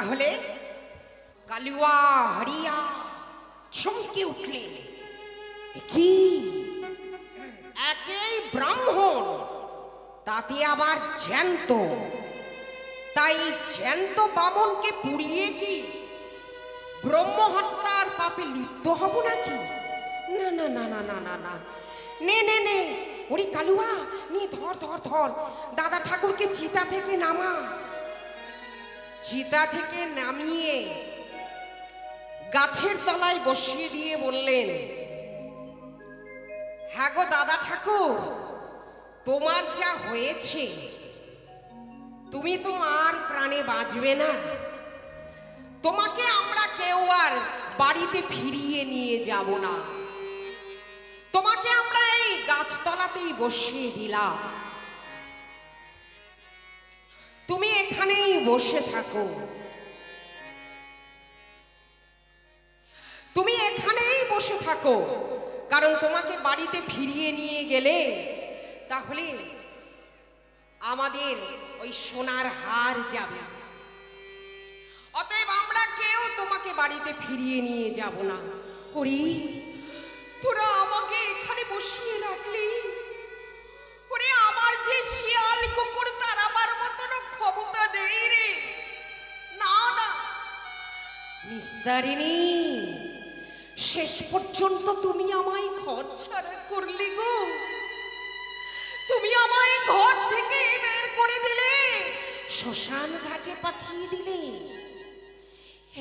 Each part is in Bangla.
তাহলে কালুয়া হরিয়া চমকে উঠলে, কি একই ব্রাহ্মণ, তাতে আবার জ্যান্ত। তাই জ্যান্ত বামনকে পুড়িয়ে কি ব্রহ্মহত্যার পাপে লিপ্ত হব নাকি? না না না না না না না, নে নে নে, ওরে কালুয়া নে, ধর ধর ধর, দাদা ঠাকুরকে চিতা থেকে নামা। চিতা থেকে নামিয়ে গাছের তলায় বসিয়ে দিয়ে বললেন, হ্যাঁ গো দাদা ঠাকুর, তোমার যা হয়েছে, তুমি তো আর প্রাণে বাঁচবে না। তোমাকে আমরা কেউ আর বাড়িতে ফিরিয়ে নিয়ে যাব না। তোমাকে আমরা এই গাছতলাতেই বসিয়ে দিলাম। তুমি এখানেই বসে থাকো, তুমি এখানেই বসে থাকো, কারণ তোমাকে বাড়িতে ফিরিয়ে নিয়ে গেলে তাহলে আমাদের ওই সোনার হার যাবে। অতএব আমরা কেউ তোমাকে বাড়িতে ফিরিয়ে নিয়ে যাব না। ওরে, তোরা আমাকে এখানে বসিয়ে রাখলি, ওরে আমার যে শিয়াল কুকুর তাড়াবার মতন ক্ষমতা নেই রে। না না নিস্তারিণী, শেষ পর্যন্ত তুমি আমায় ঘর ছাড়া করলে গো। তুমি আমায় ঘর থেকে বের করে দিলে, শ্মশান ঘাটে পাঠিয়ে দিলে।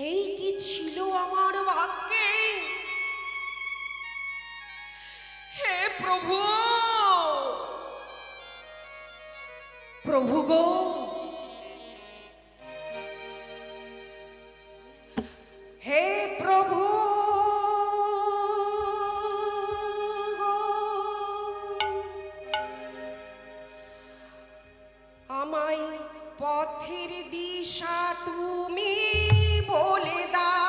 এই কি ছিল আমার ভাগ্যে? হে প্রভু, প্রভু গো, হে প্রভু, আমায় পথের দিশা তুমি বলে দাও।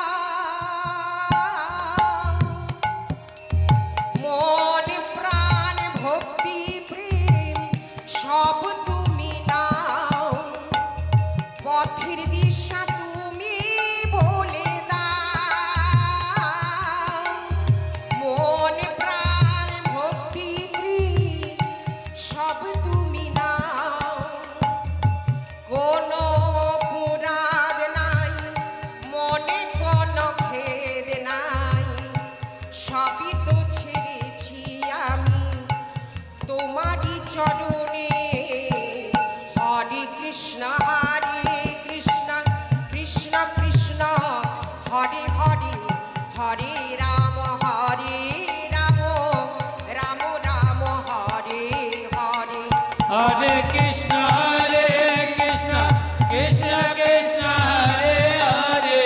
মন প্রাণ ভক্তি প্রেম সব তুমি নাও। পথের দিশা তুমি বলে দাও। মন প্রাণ ভক্তি প্রেম সব তুমি নাও। কোনো অপরাধ নাই, মনে কোনো খেদ নাই, সবই তো ছেড়েছি আমি তোমারই চরণে। হরে কৃষ্ণ কৃষ্ণ কৃষ্ণ কৃষ্ণ হরে হরে, হরে রাম রাম রাম হরে হরে। হরে কৃষ্ণ কৃষ্ণ কৃষ্ণ কৃষ্ণ হরে হরে,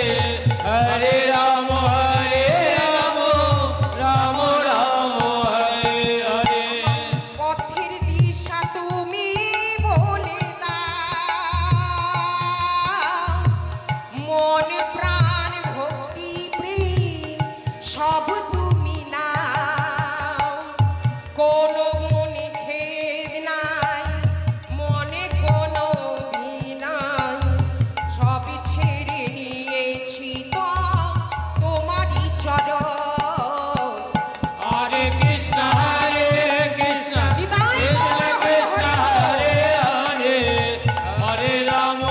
হরে রাম রাম রাম হরে হরে। পথের দিশা তুমি বলে দাও। মন প্রাণ ভক্তি প্রেম সব তুমি নাও। কোনো মনে খেদ নাই, মনে কোনো অভিনয়, সবই ছেড়ে নিয়েছি তো তোমারই চরণ। হরে কৃষ্ণ কৃষ্ণ নিতাই কৃষ্ণ গৌর কৃষ্ণ হরে হরে হরে, হরে রাম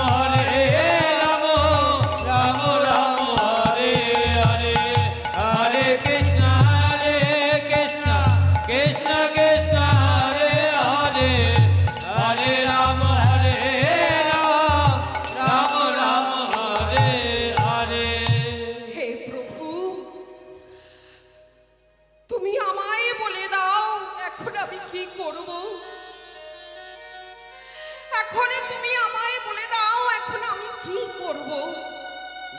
রাম রাম হরে হরে। হরে কৃষ্ণ কৃষ্ণ কৃষ্ণ কৃষ্ণ হরে হরে, হরে রাম রাম রাম হরে হরে। হে প্রভু, তুমি আমায় বলে দাও এখন আমি কি করব। এখন তুমি আমায় বলে দাও এখন আমি কি করব।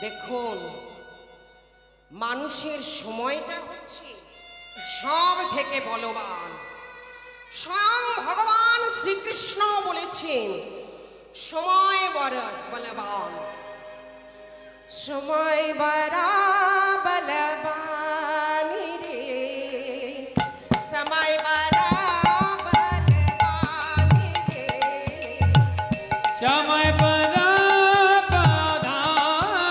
দেখুন, মানুষের সময়টা হচ্ছে সব থেকে বলবান। স্বয়ং ভগবান শ্রীকৃষ্ণ বলেছেন, সময় বড় বলবান, সময় বড় বলবান রে, সময় বড় বলবান রে। समय पर प्रधान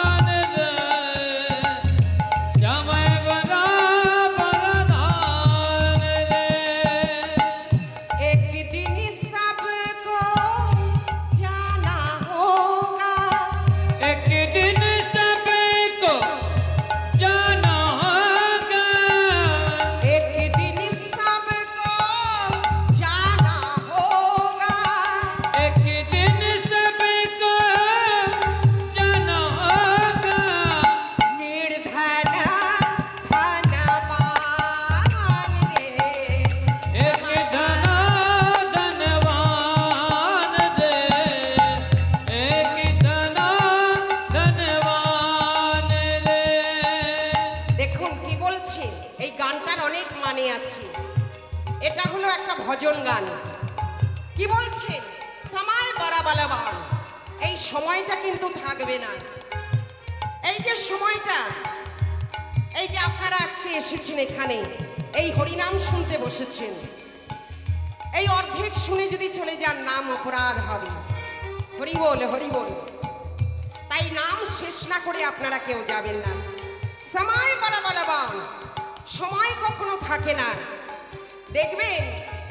একটা ভজন গান। কি বলছে? সময় বরাবর, এই সময়টা কিন্তু থাকবে না। এই যে সময়টা, এই যে আপনারা আজকে এসেছেন এখানে, এই হরিনাম শুনতে বসেছেন, এই অর্ধেক শুনে যদি চলে যান নাম অপরাধ হবে। হরি বল, হরি বল। তাই নাম শেষ না করে আপনারা কেউ যাবেন না। সময় বরাবর, সময় কখনো থাকে না। দেখবেন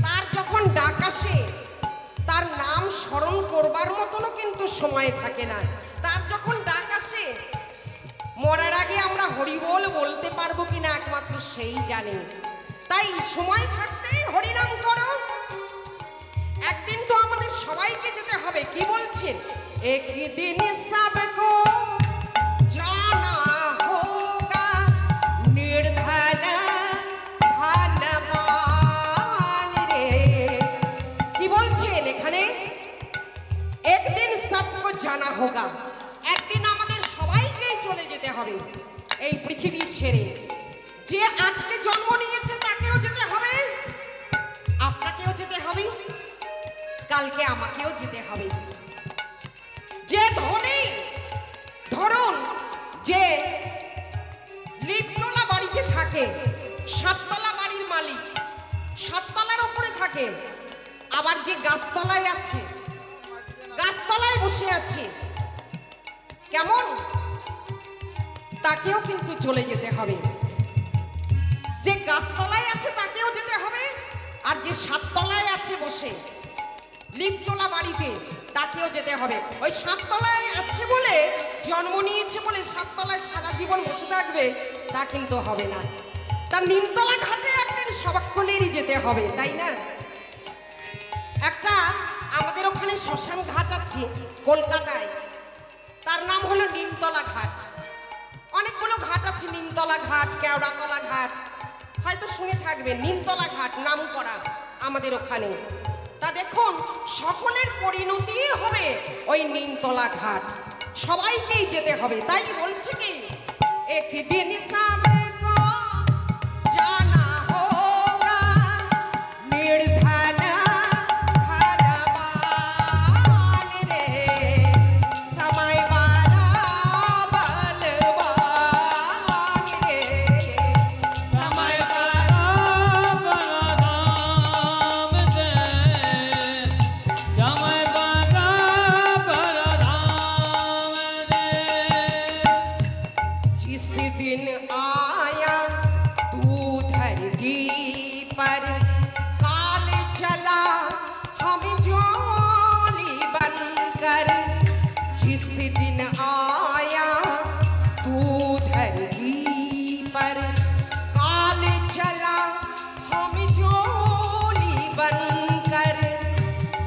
তার যখন ডাক আসে, তার নাম স্মরণ করবার মতনও কিন্তু সময় থাকে না। তার যখন ডাক আসে, মরার আগে আমরা হরিবোল বলতে পারবো কিনা একমাত্র সেই জানে। তাই সময় থাকতেই হরিনাম করো। একদিন তো আমাদের সবাইকে যেতে হবে। কি বলছেন? একদিন সবকো জানা হোগা নির্ধন ধনবান রে। কি বলছেন এখানে? একদিন সবকো জানা হোগা, একদিন আমাদের সবাইকেই চলে যেতে হবে এই পৃথিবী ছেড়ে। যে আজকে জন্ম নিয়েছে তাকেও যেতে হবে, আপনাকেও যেতে হবে, কালকে আমাকেও যেতে হবে। যে ধনী, ধরুন যে লিফটওয়ালা বাড়িতে থাকে, সাততলা বাড়ির মালিক, সাততলার উপরে থাকে, আবার যে গাছতলায় আছে, গাছতলায় বসে আছে, কেমন? তাকেও কিন্তু চলে যেতে হবে। যে গাছতলায় আছে তাকেও যেতে হবে, আর যে সাততলায় আছে বসে লিফটওয়ালা বাড়িতে তাকেও যেতে হবে। ওই সাততলায় আছে বলে, জন্ম নিয়েছে বলে সাততলায় সারা জীবন বসে থাকবে তা কিন্তু হবে না। তার নিমতলা ঘাটে একদিন সকলেরই যেতে হবে, তাই না? একটা আমাদের ওখানে শ্মশান ঘাট আছে কলকাতায়, তার নাম হলো নিমতলা ঘাট। অনেকগুলো ঘাট আছে, নিমতলা ঘাট, কেওড়াতলা ঘাট, হয়তো শুনে থাকবেন। নিমতলা ঘাট নাম করা আমাদের ওখানে। তা দেখুন, সকলের পরিণতি হবে ওই নিমতলা ঘাট, সবাইকেই যেতে হবে। তাই বলছে কি, একদিন সবকো জানা হোগা নির্ধন ধনবান রে। সময় বরাবর রে, समय बराबर राम दे, समय बराबर राम दे। जिस दिन आया तू धरती पर, काल चला हम ज्वाली बनकर। जिस दिन आया तू धरती पर, काल चला हम ज्वाली बनकर।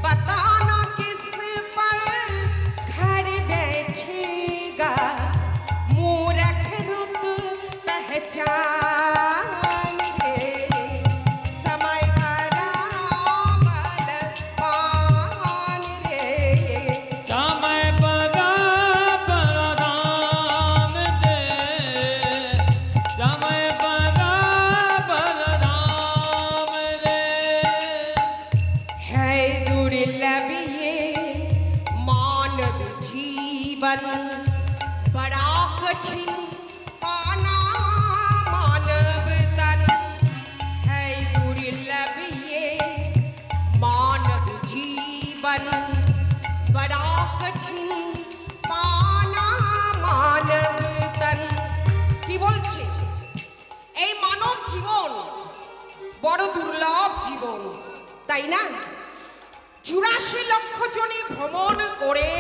बताना किस पर घर बैठेगा, मूरख रुत पहचान रे। समय बराबर पान रे, समय बराबर राम दे, समय बराबर राम दे। है दुर्लभ ये मानव जीवन, बड़ा कठिन पाना मानव तन। है दुर्लभ ये मानव जीवन, बड़ा कठिन पाना मानव तन। কি বলছে? এই মানব জীবন বড় দুর্লভ জীবন, তাই না? 84 লক্ষ জনই ভ্রমণ করে,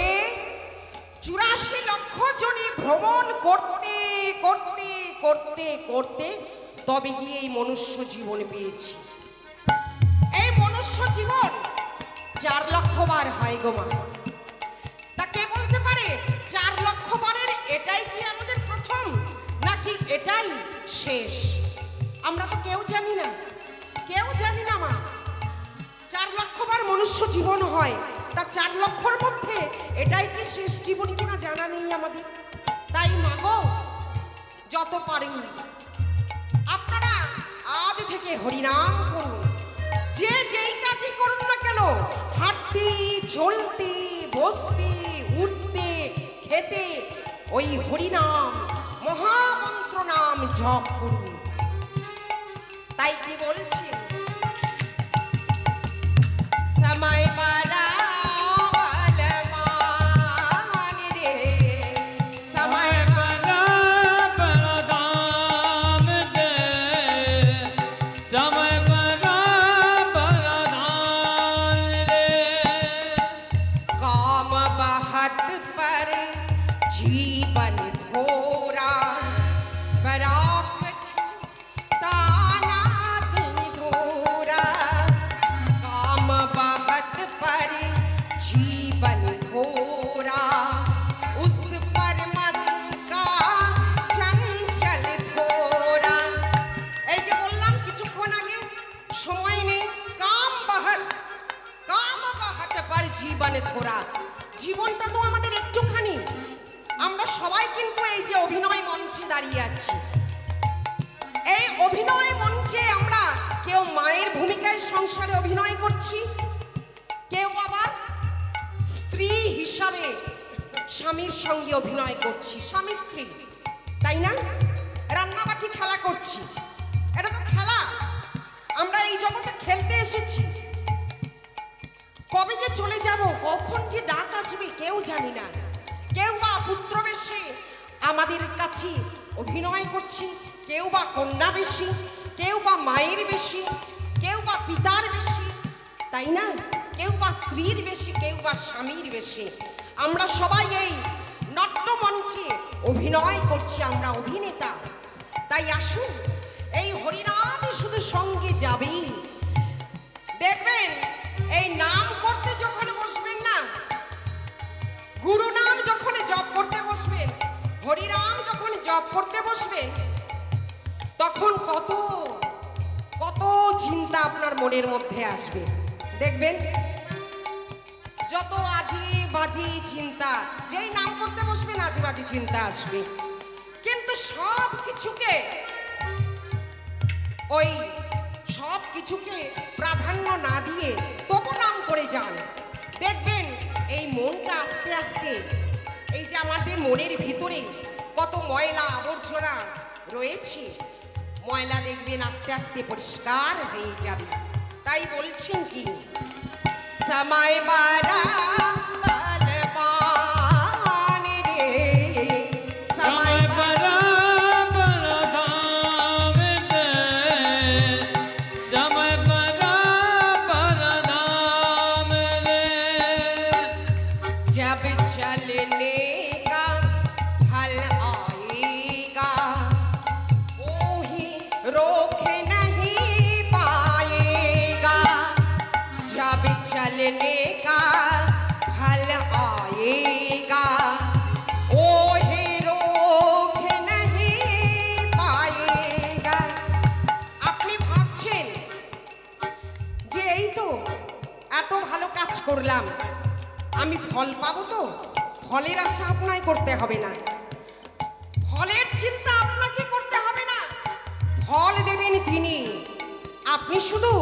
84 লক্ষ জনই ভ্রমণ করতে করতে করতে করতে তবে গিয়ে এই মনুষ্য জীবন পেয়েছি। এই মনুষ্য জীবন 4 লক্ষ বার হয় গো মা। তা কে বলতে পারে 4 লক্ষ বারের এটাই কি আমাদের প্রথম, নাকি এটাই শেষ? আমরা তো কেউ জানি না, কেউ জানি না মা। 4 লক্ষ বার মনুষ্য জীবন হয়, তা 4 লক্ষর মধ্যে এটাই কি শেষ জীবন কিনা জানা নেই আমাদের। তাই মাগো, যত পারেন আপনারা আজ থেকে হরিনাম করুন। যে যেই কাজই করুন না কেন, হাঁটতে চলতে বসতে উঠতে খেতে ওই হরিনাম মহামন্ত্র নাম জপ করুন। তাই কি বলছি, সময় বালা জীবনটা তো আমাদের একটুখানি। আমরা সবাই কিন্তু এই যে অভিনয় মঞ্চে দাঁড়িয়ে আছি, এই অভিনয় মঞ্চে আমরা কেউ মায়ের ভূমিকায় সংসারে অভিনয় করছি, কেউ আবার স্ত্রী হিসাবে স্বামীর সঙ্গে অভিনয় করছি, স্বামী স্ত্রী, তাই না? রান্নাবাটি খেলা করছি, এটা তো খেলা। আমরা এই জগতে খেলতে এসেছি, কবে যে চলে যাব, কখন যে ডাক আসবে কেউ জানি না। কেউ বা পুত্র বেশে আমাদের কাছে অভিনয় করছি, কেউ বা কন্যা বেশি, কেউ বা মায়ের বেশি, কেউ বা পিতার বেশি, তাই না? কেউ বা স্ত্রীর বেশি, কেউ বা স্বামীর বেশি। আমরা সবাই এই নাট্যমঞ্চে অভিনয় করছি, আমরা অভিনেতা। তাই আসুন, এই হরিনাম শুধু সঙ্গে যাবে। দেখবেন এই নাম করতে যখন বসবেন না, গুরু নাম যখন জপ করতে বসবেন, হরিনাম যখন জপ করতে বসবেন, তখন কত কত চিন্তা আপনার মনের মধ্যে আসবে। দেখবেন যত আজি বাজি চিন্তা, যেই নাম করতে বসবেন আজি বাজি চিন্তা আসবে। কিন্তু সব কিছুকে ওই সব কিছুকে প্রাধান্য না দিয়ে তবু নাম করে যান। দেখবেন এই মনটা আস্তে আস্তে, এই যে আমাদের মনের ভিতরে কত ময়লা আবর্জনা রয়েছে, ময়লা দেখবেন আস্তে আস্তে পরিষ্কার হয়ে যাবে। তাই বলছেন কি, সময় বারা चलने का फल आएगा, ओ ही रोक नहीं पाएगा। আপনি ভাবছেন যে এই তো এত ভালো কাজ করলাম, আমি ফল পাবো? তো ফলের আশা আপনাকে করতে হবে না, ফলের চিন্তা আপনাকে করতে হবে না। ফল দেবেন তিনি। আপনি শুধু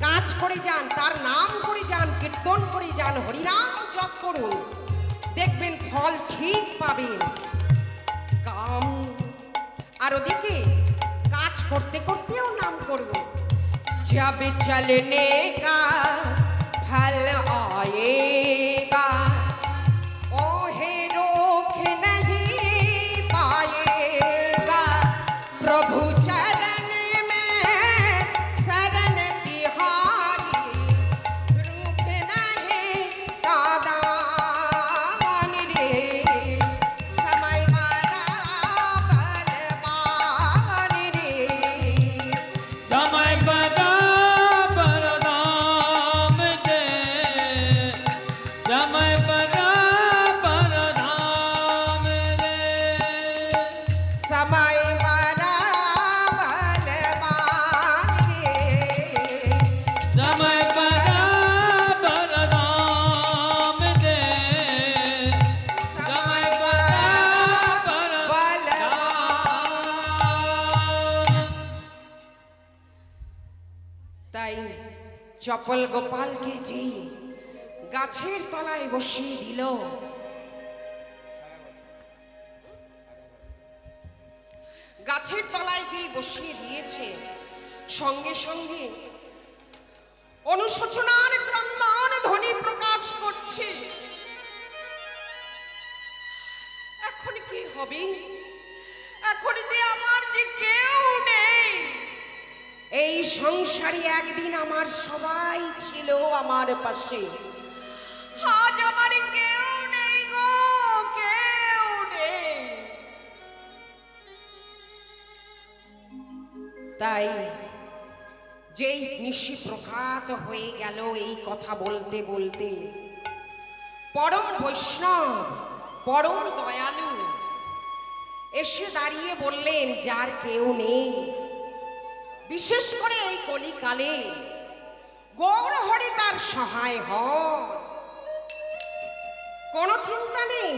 কাজ করে যান, তার নাম করে যান, কীর্তন করে যান, হরিনাম জপ করুন, দেখবেন ফল ঠিক পাবেন। কাম আর ওদিকে কাজ করতে করতেও নাম করব। जब चलने का फल आएगा, ओहे रोक नहीं पाएगा। प्रभु चरण में शरण तिहारी, रुक नहीं दादान रे। समय मारा बलवान रे, समय बड़ा बलदान চপল গোপালকে যে গাছের তলায় বসিয়ে দিল, গাছের তলায় যে বসিয়ে দিয়েছে, সঙ্গে সঙ্গে অনুশোচনার ক্রন্দন ধ্বনি প্রকাশ করছে। এখন কি হবে? এখন যে আমার যে কেউ নেই। এই সংসারে একদিন আমার সবাই ছিল আমার পাশে, আজ আমার কেউ নেই গো, কেউ নেই। তাই যেই নিশি প্রভাত হয়ে গেল, এই কথা বলতে বলতে পরম বৈষ্ণব পরম দয়ালু এসে দাঁড়িয়ে বললেন, যার কেউ নেই, বিশেষ করে এই কলিকালে গৌর হরি তার সহায় হন, কোনো চিন্তা নেই।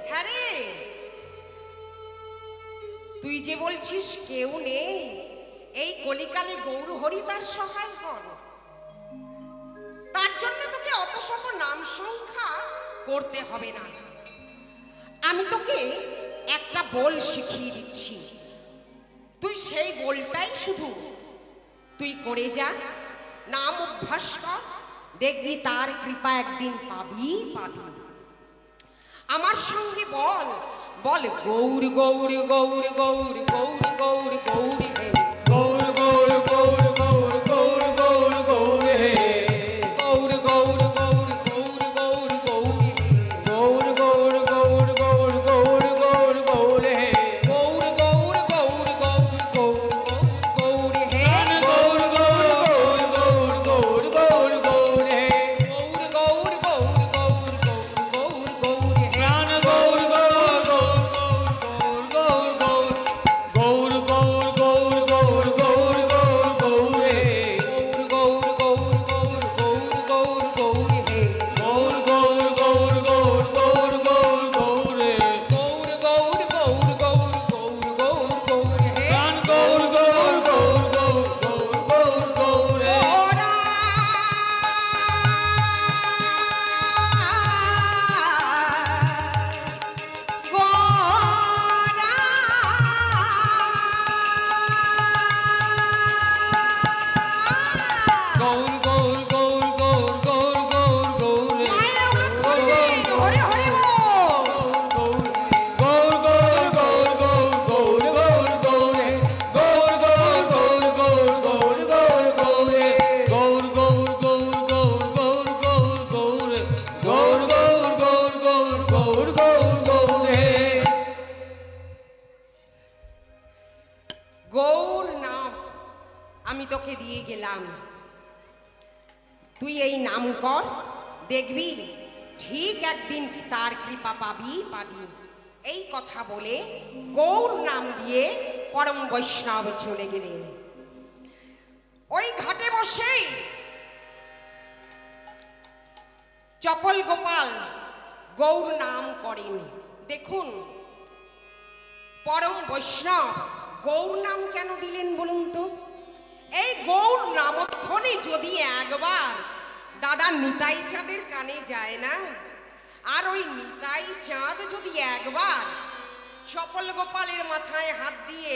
হ্যাঁ রে, তুই যে বলছিস কেউ নেই, এই কলিকালে গৌর হরি তার সহায় হন, তার জন্য তোকে অত শত নাম সংখ্যা করতে হবে না। আমি তোকে একটা বল শিখিয়ে দিচ্ছি, তুই সেই বলটাই শুধু তুই করে যা, নাম অভ্যাস কর, দেখবি তার কৃপা একদিন পাবি পাবি। আমার সঙ্গে বল, বল গৌর গৌর গৌর গৌর গৌর গৌর গৌর হে, গৌর গৌর গৌর গৌর গৌর গৌর গৌর হে, গৌর গৌর গৌর গৌর গৌর গৌর হে, গৌর গৌর গৌর গৌর গৌর গৌর গৌর হে, গৌর গৌর গৌর গৌর গৌর গৌর হে, গৌর গৌর গৌর গৌর গৌর গৌর গৌর হে, গৌর গৌর গৌর গৌর গৌর গৌর হে, প্রাণ গৌর গৌর গৌর গৌর গৌর গৌর গৌর গৌর গৌর গৌর গৌর গৌর হে, গৌর গৌর গৌর গৌর গৌর গৌর হে, গৌর গৌর গৌর গৌর গৌর গৌর গৌর হে, গৌর গৌর গৌর গৌর গৌর গৌর গৌর হে, প্রাণ গৌর গৌর গৌর গৌর গৌর গৌর গৌর হে, ওরা গোরা গৌর গৌর গৌর গৌর গৌর গৌর গৌর হে, মায়ের অনুরোধ করবেন, হরে হরে বল। গৌর গৌর গৌর গৌর গৌর গৌর হে, গৌর গৌর গৌর গৌর গৌর গৌর গৌর হে, গৌর গৌর গৌর গৌর গৌর গৌর গৌর হে, গৌর গৌর গৌর গৌর গৌর গৌর গৌর হে। গৌর নাম আমি তোকে দিয়ে গেলাম, তুই এই নাম কর, দেখবি ঠিক একদিন তার কৃপা পাবি পাবি। এই কথা বলে গৌর নাম দিয়ে পরম বৈষ্ণব চলে গেলেন। ওই ঘাটে বসেই চপল গোপাল গৌর নাম করেন। দেখুন পরম বৈষ্ণব গৌর নাম কেন দিলেন বলুন তো? এই গৌর নামধ্বনি যদি একবার দাদা নিতাই চাঁদের কানে যায় না, আর ওই নিতাই চাঁদ যদি একবার চপল গোপালের মাথায় হাত দিয়ে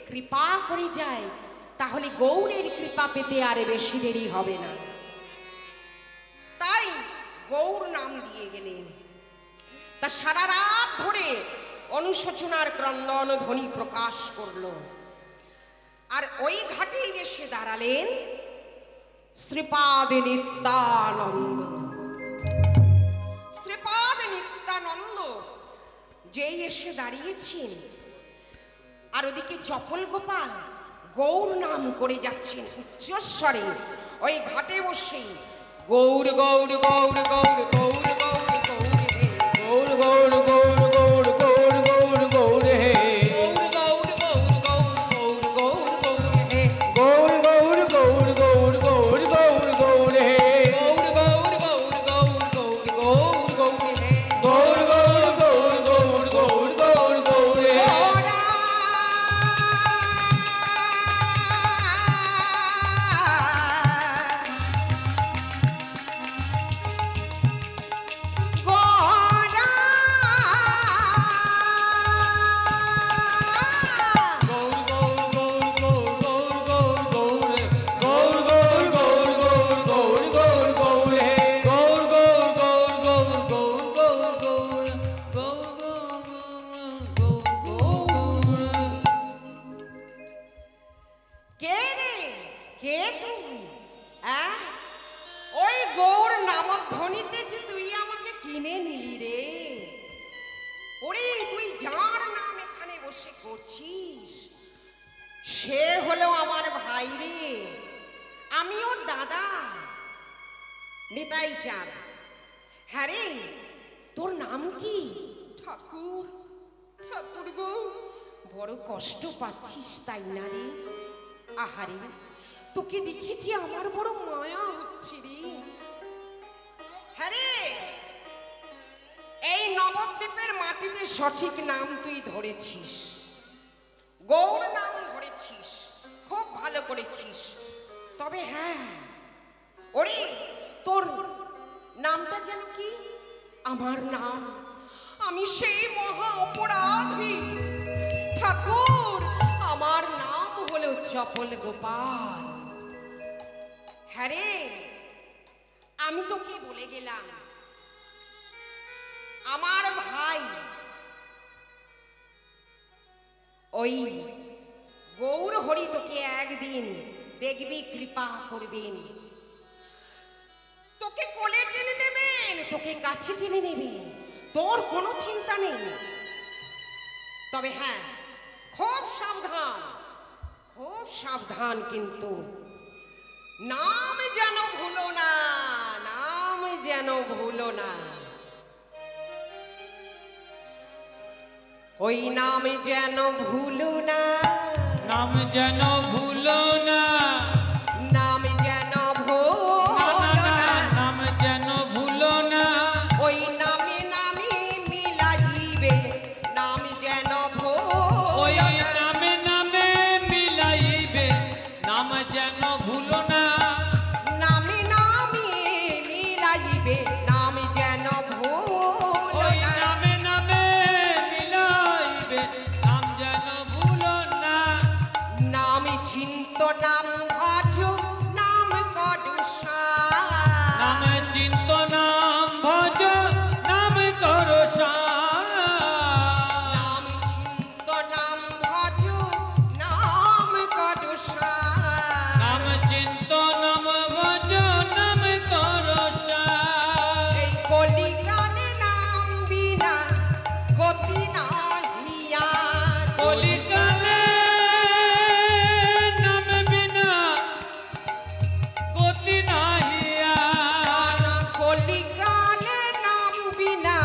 কৃপা করে যায়, তাহলে গৌরের কৃপা পেতে আর বেশি দেরি হবে না। তাই গৌর নাম দিয়ে গেলেন। তা সারা রাত ধরে অনুশোচনার ক্রন্দন ধ্বনি প্রকাশ করলো। আর ওই ঘাটে এসে দাঁড়ালেন শ্রীপাদ নিত্যানন্দ। শ্রীপাদ নিত্যানন্দ যেই এসে দাঁড়িয়েছেন, আর ওদিকে চপল গোপাল গৌর নাম করে যাচ্ছেন উচ্চস্বরে। ওই ঘাটে বসে গৌর গৌর গৌর গৌর গৌর গৌর গৌর হে, গৌর গৌর গৌর গৌর গৌর গৌর গৌর হে, গৌর গৌর গৌর গৌর গৌর গৌর হে, গৌর গৌর গৌর গৌর গৌর গৌর গৌর হে, গৌর গৌর গৌর গৌর গৌর গৌর গৌর হে, গৌর গৌর গৌর গৌর গৌর গৌর গৌর হে, ওরা জলধ্বনিতে যে তুই আমাকে কিনে নিলি রে। ওরে তুই যার নাম এখানে বসে করছিস সে হলো আমার ভাই রে, আমি ওর দাদা নিতাই চাঁদ। হ্যাঁ রে, তোর নাম কি? ঠাকুর। ঠাকুর গো, বড় কষ্ট পাচ্ছিস তাই না রে? আহারে, তোকে দেখেছি আমার বড় মায়া হচ্ছে রে। হ্যাঁ রে, এই নবদ্বীপের মাটিতে সঠিক নাম তুই ধরেছিস, গৌর নাম ধরেছিস, খুব ভালো করেছিস। তবে হ্যাঁ ওরে, তোর নামটা যেন কি? আমার নাম, আমি সেই মহা অপরাধী ঠাকুর, আমার নাম হলো চপল গোপাল। হ্যাঁ রে, আমি তোকে বলে গেলাম আমার ভাই ওই গৌর হরি তোকে একদিন দেখবি, কৃপা করবেন, তোকে কোলে টেনে নেবেন, তোকে কাছে টেনে নেবেন, তোর কোনো চিন্তা নেই। তবে হ্যাঁ, খুব সাবধান, খুব সাবধান, কিন্তু নাম যেন ভুলো না, নাম যেন ভুলো না। ওই নাম যেন ভুলো না, নাম যেন ভুলো না, নাম যেন ভুলো না, নাম যেন ভুলো না। ওই নামে নামে মিলাইবে, নাম যেন ওই ভুলো না, নামে নামে মিলাইবে, নাম যেন ভুলো না। নামে নামে মিলাইবে, নাম যেন ভুলো ওই না। নামে নামে মিলাইবে, নাম যেন ভুলো না। নাম চিন্ত নাম ভজ, নাম কডুষা, নাম চিন্ত নাম ভজ, নাম করো নাম চিন্ত নাম ভজ, নাম কডুষা। নাম চিন্ত নাম ভজ, নাম করো এই কলিকালে নাম বিনা গতি নাহিয়ার, কলিকালে নাম বিনা গতি নাহিয়া। কলিকালে নাম বিনা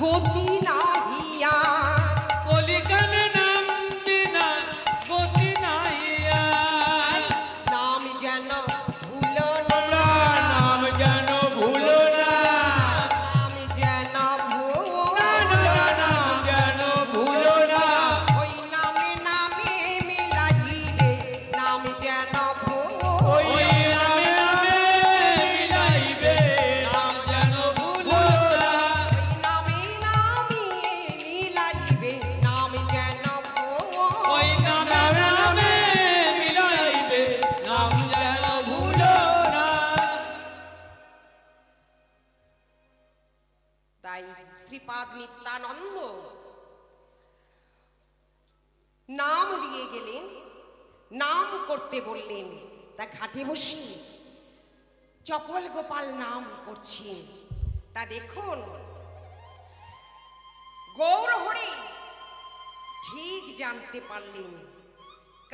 গতি নাহিয়ার। কলিকালে নাম বিনা গতি নাহিয়া। নাম যেন ভুলো না, নাম যেন ভুলো না, নাম যেন ভুলো না। নাম যেন ভুলো না। ওই নামে নামে মিলাইবে, নাম যেন ওই ভুলো নামে নামে মিলাইবে, নাম যেন ভুলো না। নামে নামে মিলাইবে, নাম যেন ওই নামে নামে মিলাইবে, নাম যেন ভুলো না। তাই শ্রীপাদ নিত্যানন্দ নাম দিয়ে গেলেন, নাম করতে বললেন। তা ঘাটে বসে চপল গোপাল নাম করছেন। তা দেখুন, গৌর হরি ঠিক জানতে পারলেন,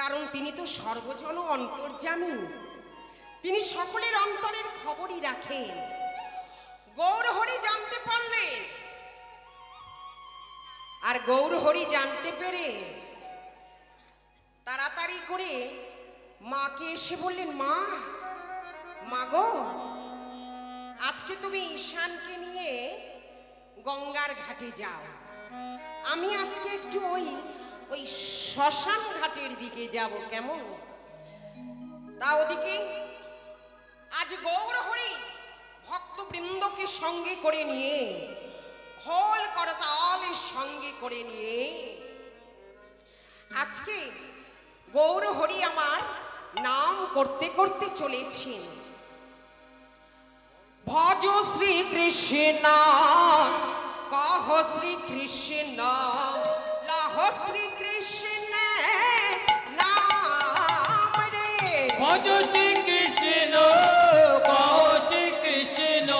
কারণ তিনি তো সর্বজন অন্তর্যামী, তিনি সকলের অন্তরের খবরই রাখেন। গৌর হরি জানতে পারলেন, আর গৌর হরি জানতে পেরে তাড়াতাড়ি করে মাকে এসে বললেন, মা, মা গো, আজকে তুমি ঈশানকে নিয়ে গঙ্গার ঘাটে যাও, আমি আজকে একটু ওই ওই শ্মশান ঘাটের দিকে যাব, কেমন? তা ওদিকে আজ গৌর হরি ভক্তবৃন্দকে সঙ্গে করে নিয়ে, খোল করতালের সঙ্গে করে নিয়ে আজকে গৌর হরি আমার নাম করতে করতে চলেছেন। ভজ শ্রী কৃষ্ণ, কহ শ্রী কৃষ্ণ, লহ শ্রী কৃষ্ণ নাম রে। ভজ শ্রী কৃষ্ণ, কহ শ্রী কৃষ্ণ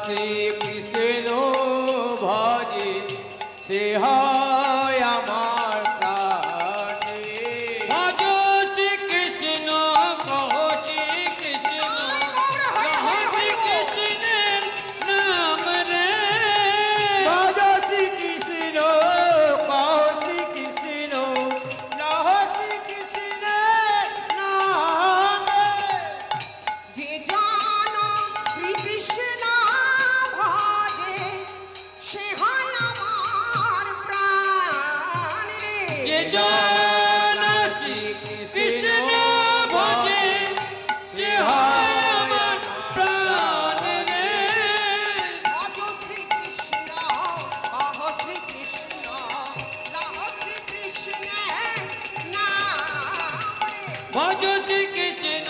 শ্রী কৃষ্ণ ভজে সে হয় আমার প্রাণে ভজ শ্রী কৃষ্ণ কহ শ্রী কৃষ্ণ কহ শ্রী কৃষ্ণের নাম রে ভজ শ্রী কৃষ্ণ কহ শ্রী কৃষ্ণ কহ শ্রী কৃষ্ণের নাম যে জন শ্রীকৃষ্ণ ভজে সে হয় আমার প্রাণ রে। যে জন শ্রী কৃষ্ণ ভজে সে হয় আমার প্রাণ রে ভজ শ্রীকৃষ্ণ কহ শ্রীকৃষ্ণ লহ শ্রীকৃষ্ণের নাম রে। ভজ শ্রী কৃষ্ণ